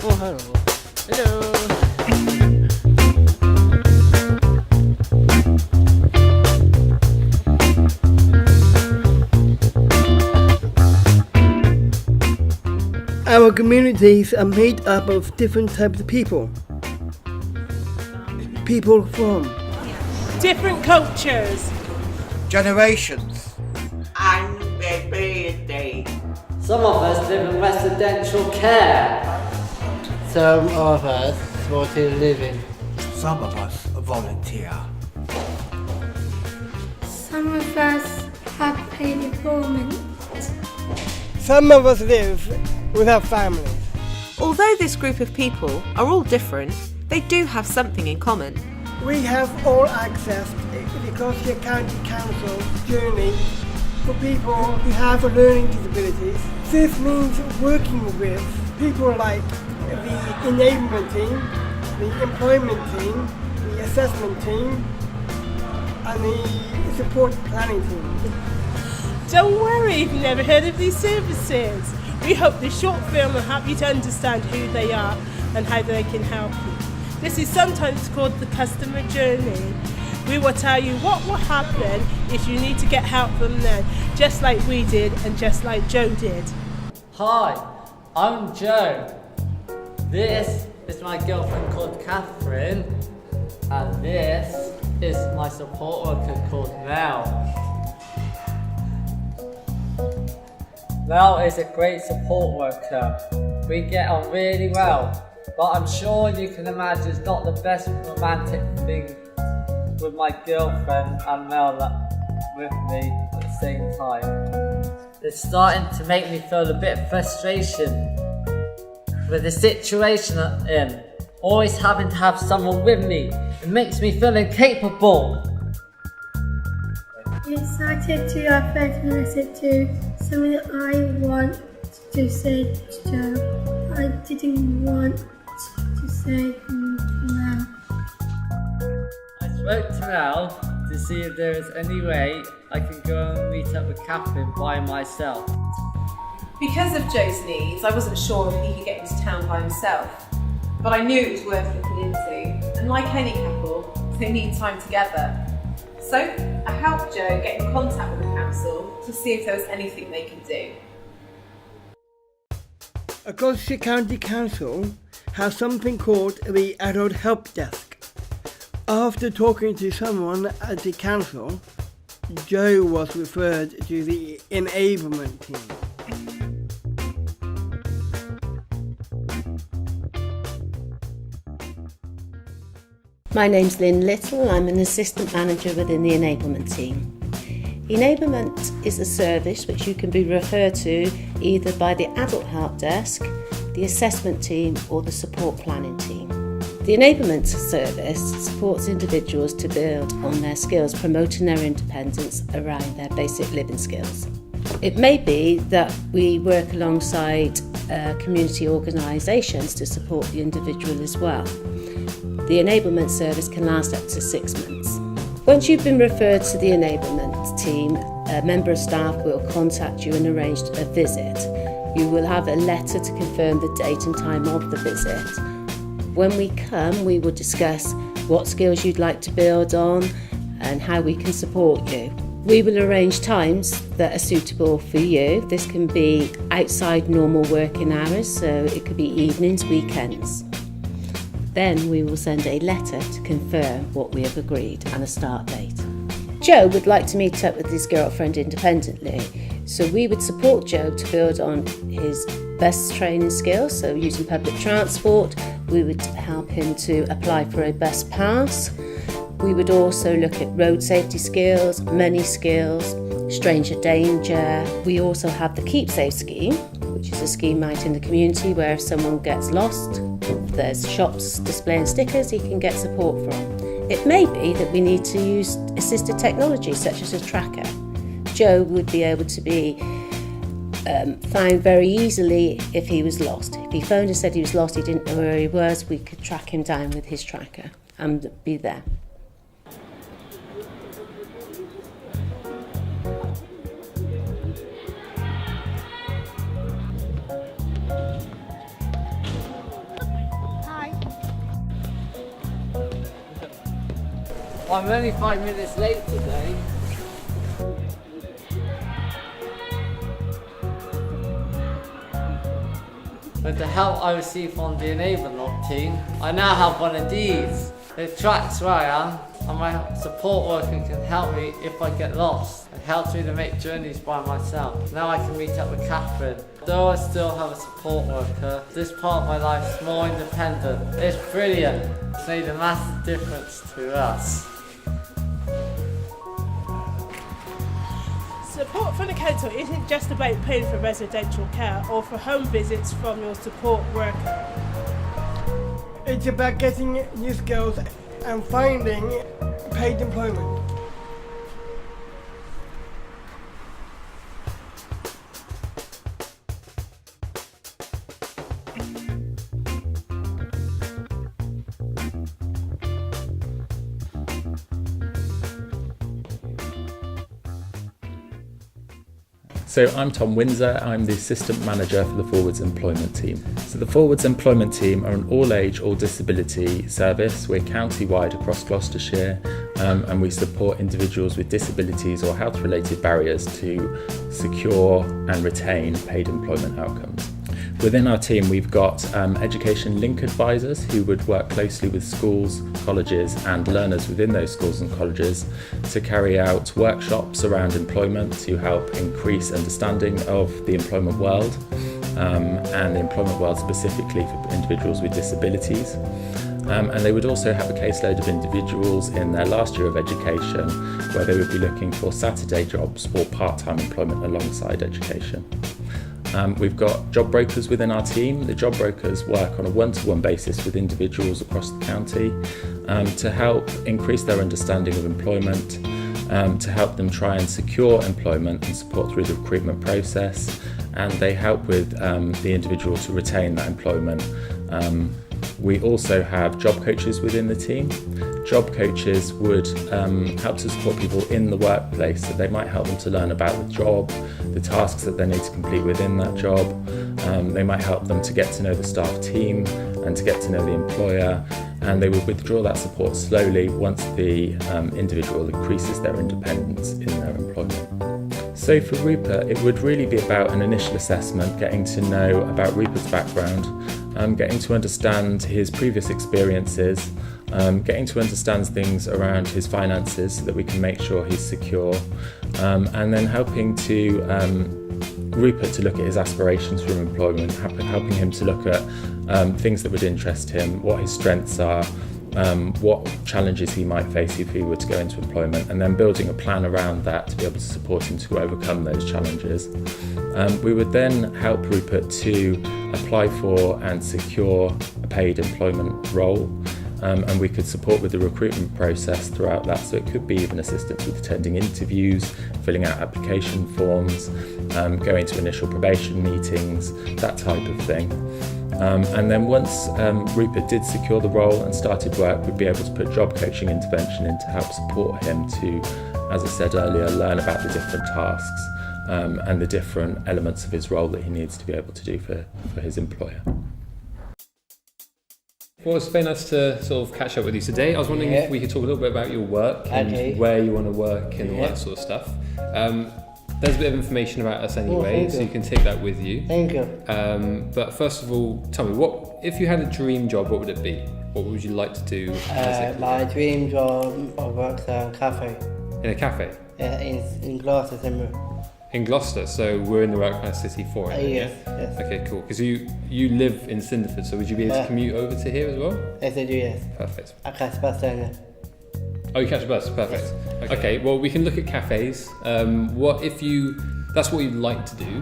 Oh, hello. Hello. Our communities are made up of different types of people. People from different cultures, generations, and ability. Some of us live in residential care. some of us supported living. some of us volunteer. Some of us have paid employment. Some of us live with our families. Although this group of people are all different, they do have something in common. We have all access to the Gloucestershire County Council journey for people who have learning disabilities. This means working with people like the enablement team, the employment team, the assessment team, and the support planning team. Don't worry if you've never heard of these services. We hope this short film will help you to understand who they are and how they can help you. This is sometimes called the customer journey. We will tell you what will happen if you need to get help from them, just like we did and just like Joe did. Hi, I'm Joe. This is my girlfriend called Catherine, and this is my support worker called Mel. Mel is a great support worker. We get on really well, but I'm sure you can imagine it's not the best romantic thing with my girlfriend and Mel with me at the same time. It's starting to make me feel a bit of frustration with the situation I'm in. Always having to have someone with me, it makes me feel incapable. I'm excited to have friends and listen to something that I want to say to Joe. I didn't want to say no. I spoke to Mel to see if there is any way I can go and meet up with Catherine by myself. Because of Joe's needs, I wasn't sure if he could get into town by himself. But I knew it was worth looking into, and like any couple, they need time together. So I helped Joe get in contact with the council to see if there was anything they could do. A Gloucestershire County Council has something called the Adult Help Desk. After talking to someone at the council, Joe was referred to the enablement team. My name's Lynn Little. I'm an assistant manager within the enablement team. Enablement is a service which you can be referred to either by the adult help desk, the assessment team or the support planning team. The enablement service supports individuals to build on their skills, promoting their independence around their basic living skills. It may be that we work alongside community organisations to support the individual as well. The enablement service can last up to 6 months. Once you've been referred to the enablement team, a member of staff will contact you and arrange a visit. You will have a letter to confirm the date and time of the visit. When we come, we will discuss what skills you'd like to build on and how we can support you. We will arrange times that are suitable for you. This can be outside normal working hours, so it could be evenings, weekends. Then we will send a letter to confirm what we have agreed and a start date. Joe would like to meet up with his girlfriend independently, so we would support Joe to build on his bus training skills, so using public transport. We would help him to apply for a bus pass. We would also look at road safety skills, money skills, stranger danger. We also have the Keep Safe scheme, which is a scheme out in the community where if someone gets lost, there's shops displaying stickers he can get support from. It may be that we need to use assisted technology such as a tracker. Joe would be able to be found very easily if he was lost. If he phoned and said he was lost, he didn't know where he was, we could track him down with his tracker and be there. I'm only 5 minutes late today. With the help I received from the Enablement team, I now have one of these. It tracks where I am, and my support worker can help me if I get lost. It helps me to make journeys by myself. Now I can meet up with Catherine. Though I still have a support worker, this part of my life is more independent. It's brilliant. It's made a massive difference to us. Support from the council isn't just about paying for residential care or for home visits from your support worker. It's about getting new skills and finding paid employment. So I'm Tom Windsor, I'm the Assistant Manager for the Forwards Employment Team. So the Forwards Employment Team are an all-age, all-disability service. We're county-wide across Gloucestershire and we support individuals with disabilities or health-related barriers to secure and retain paid employment outcomes. Within our team, we've got education link advisors who would work closely with schools, colleges and learners within those schools and colleges to carry out workshops around employment to help increase understanding of the employment world and the employment world specifically for individuals with disabilities. And they would also have a caseload of individuals in their last year of education where they would be looking for Saturday jobs or part-time employment alongside education. We've got job brokers within our team. The job brokers work on a one-to-one basis with individuals across the county to help increase their understanding of employment, to help them try and secure employment and support through the recruitment process, and they help with the individual to retain that employment. We also have job coaches within the team. Job coaches would help to support people in the workplace, so they might help them to learn about the job, the tasks that they need to complete within that job. They might help them to get to know the staff team and to get to know the employer, and they would withdraw that support slowly once the individual increases their independence in their employment. So for Rupert, it would really be about an initial assessment, getting to know about Rupert's background, getting to understand his previous experiences, getting to understand things around his finances so that we can make sure he's secure, and then helping to Rupert to look at his aspirations from employment, helping him to look at things that would interest him, what his strengths are, what challenges he might face if he were to go into employment, and then building a plan around that to be able to support him to overcome those challenges. We would then help Rupert to apply for and secure a paid employment role, and we could support with the recruitment process throughout that, so it could be even assistance with attending interviews, filling out application forms, going to initial probation meetings, that type of thing. And then once Rupert did secure the role and started work, we'd be able to put job coaching intervention in to help support him to, as I said earlier, learn about the different tasks and the different elements of his role that he needs to be able to do for his employer. Well, it's very nice to sort of catch up with you today. I was wondering if we could talk a little bit about your work and where you want to work and all that sort of stuff. There's a bit of information about us anyway, so you can take that with you. Thank you. But first of all, tell me, what if you had a dream job, what would it be? What would you like to do? My dream job, I work in a cafe. In a cafe? Yeah, in Gloucester. In Gloucester, so we're in the right kind of city for it. Yes, yes. Okay, cool. Because you live in Cinderford, so would you be able to commute over to here as well? Yes, I do, yes. Perfect. I catch the bus down there. Oh, you catch a bus, perfect. Yes. Okay, well, we can look at cafes. What if that's what you'd like to do,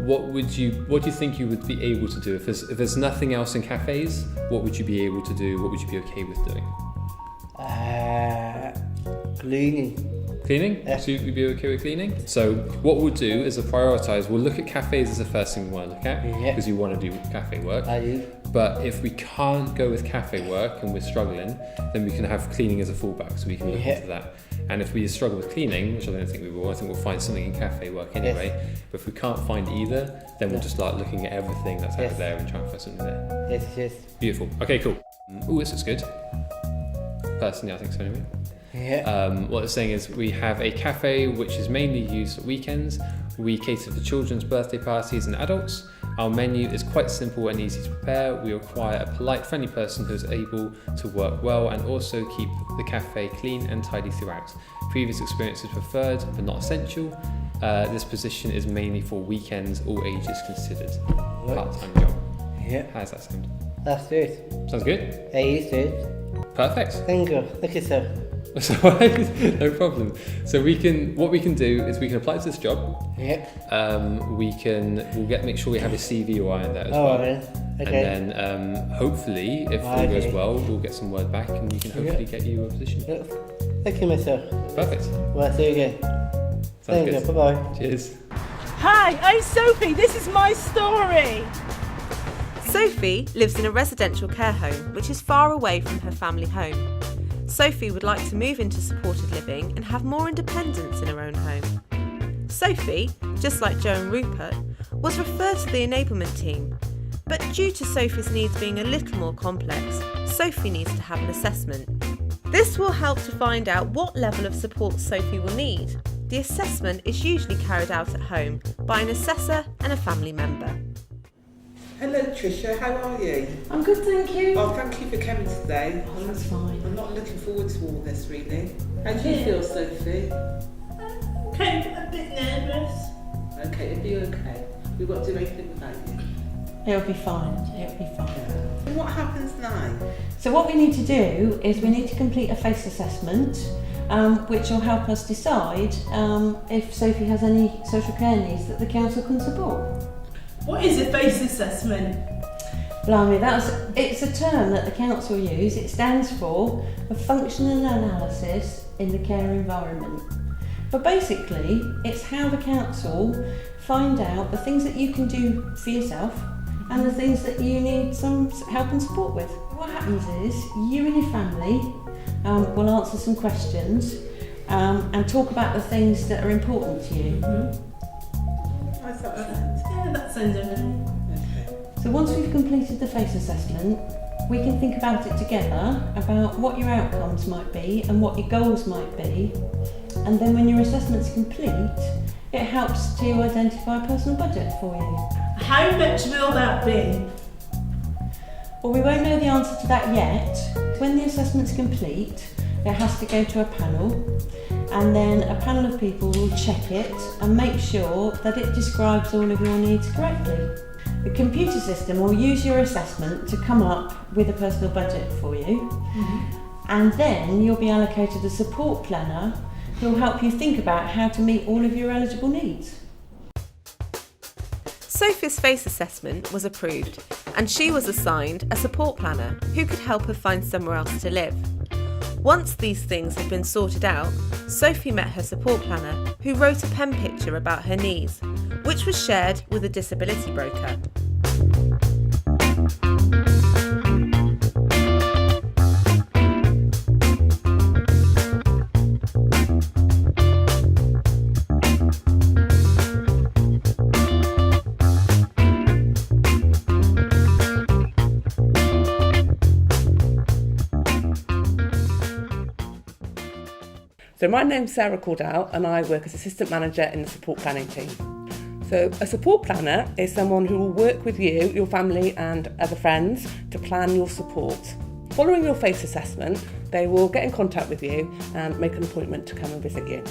what do you think you would be able to do? If there's nothing else in cafes, what would you be able to do? What would you be okay with doing? Cleaning. Cleaning? Yeah. So you'd be okay with cleaning? So what we'll do is prioritise, we'll look at cafes as the first thing we want to look at, because you want to do cafe work. I do. But if we can't go with cafe work and we're struggling, then we can have cleaning as a fallback, so we can look into that. And if we struggle with cleaning, which I don't think we will, I think we'll find something in cafe work anyway. Yes. But if we can't find either, then we'll just start looking at everything that's out there and try and find something there. Yes, yes. Beautiful. Okay, cool. Oh, this is good. Personally, I think so anyway. What it's saying is we have a cafe which is mainly used at weekends. We cater for children's birthday parties and adults. Our menu is quite simple and easy to prepare. We require a polite, friendly person who is able to work well and also keep the cafe clean and tidy throughout. Previous experience is preferred but not essential. This position is mainly for weekends, all ages considered. Part-time job. How does that sound? That's good. Sounds good? It is good. Perfect. Thank you. Look at that. That's all right, no problem. So what we can do is we can apply to this job. Make sure we have a CV or in there as well. Right. Okay. And then hopefully, if all goes well, we'll get some word back and we can hopefully get you a position. Thank you, mister. Perfect. Well, see you again. Sounds good. You. Bye-bye. Cheers. Hi, I'm Sophie. This is my story. Sophie lives in a residential care home which is far away from her family home. Sophie would like to move into supported living and have more independence in her own home. Sophie, just like Joe and Rupert, was referred to the enablement team. But due to Sophie's needs being a little more complex, Sophie needs to have an assessment. This will help to find out what level of support Sophie will need. The assessment is usually carried out at home by an assessor and a family member. Hello Tricia, how are you? I'm good, thank you. Oh, thank you for coming today. Oh, that's fine. I'm not looking forward to all this really. How do you feel, Sophie? Okay, a bit nervous. Okay, it'll be okay. We've got to do anything without you. It'll be fine, it'll be fine. And what happens now? So what we need to do is we need to complete a face assessment, which will help us decide if Sophie has any social care needs that the council can support. What is a face assessment? Blimey, it's a term that the council use. It stands for a functional analysis in the care environment. But basically, it's how the council find out the things that you can do for yourself and the things that you need some help and support with. What happens is you and your family will answer some questions and talk about the things that are important to you. How's that sound? Yeah, that sounds okay. So once we've completed the face assessment, we can think about it together, about what your outcomes might be and what your goals might be. And then when your assessment's complete, it helps to identify a personal budget for you. How much will that be? Well, we won't know the answer to that yet. When the assessment's complete, it has to go to a panel, and then a panel of people will check it and make sure that it describes all of your needs correctly. The computer system will use your assessment to come up with a personal budget for you, and then you'll be allocated a support planner who will help you think about how to meet all of your eligible needs. Sophie's face assessment was approved and she was assigned a support planner who could help her find somewhere else to live. Once these things had been sorted out, Sophie met her support planner who wrote a pen picture about her needs, which was shared with a disability broker. So my name's Sarah Cordell and I work as Assistant Manager in the Support Planning team. So a support planner is someone who will work with you, your family and other friends to plan your support. Following your face assessment, they will get in contact with you and make an appointment to come and visit you.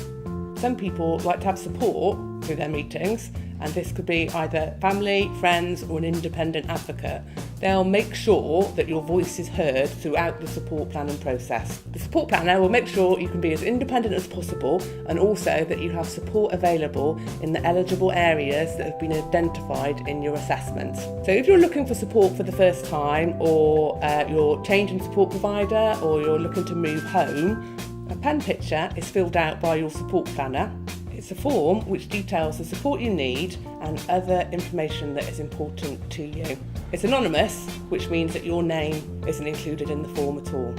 Some people like to have support through their meetings, and this could be either family, friends or an independent advocate. They'll make sure that your voice is heard throughout the support planning process. The support planner will make sure you can be as independent as possible and also that you have support available in the eligible areas that have been identified in your assessment. So if you're looking for support for the first time, or you're changing support provider, or you're looking to move home, a pen picture is filled out by your support planner. It's a form which details the support you need and other information that is important to you. It's anonymous, which means that your name isn't included in the form at all.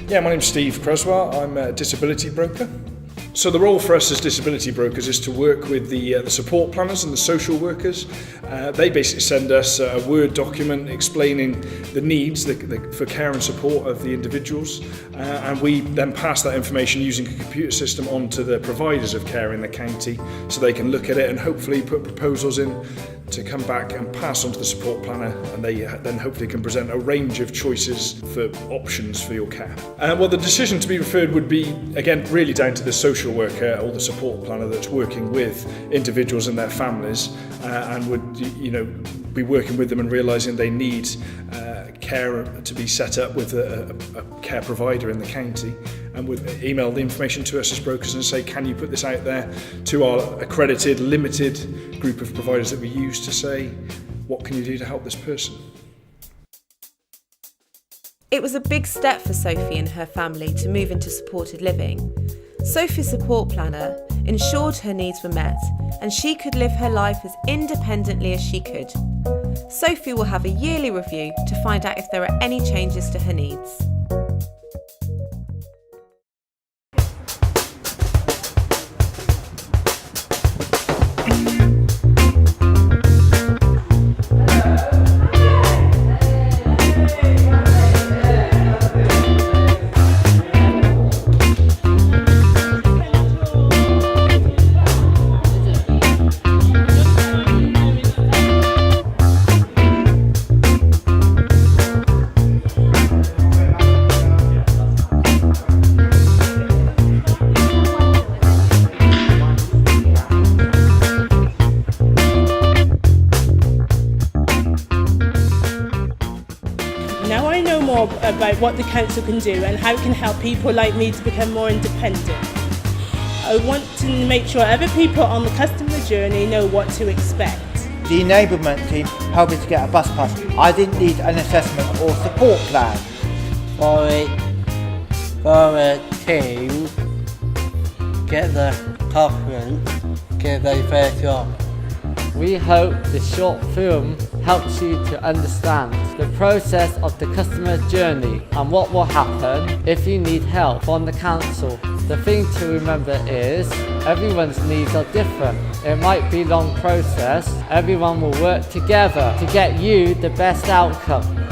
Yeah, my name's Steve Creswell. I'm a disability broker. So the role for us as disability brokers is to work with the support planners and the social workers. They basically send us a Word document explaining the needs for care and support of the individuals, and we then pass that information using a computer system onto the providers of care in the county so they can look at it and hopefully put proposals in to come back and pass on to the support planner, and they then hopefully can present a range of choices for options for your care. Well, the decision to be referred would be, again, really down to the social worker or the support planner that's working with individuals and their families, and would be working with them and realising they need care to be set up with a care provider in the county, and would email the information to us as brokers and say, can you put this out there to our accredited, limited group of providers that we use to say, what can you do to help this person? It was a big step for Sophie and her family to move into supported living. Sophie's support planner ensured her needs were met and she could live her life as independently as she could. Sophie will have a yearly review to find out if there are any changes to her needs. Now I know more about what the council can do and how it can help people like me to become more independent. I want to make sure other people on the customer journey know what to expect. The enablement team helped me to get a bus pass. I didn't need an assessment or support plan. For the team, get the confidence, get a fair job. We hope the short film helps you to understand the process of the customer journey and what will happen if you need help from the council. The thing to remember is everyone's needs are different. It might be a long process. Everyone will work together to get you the best outcome.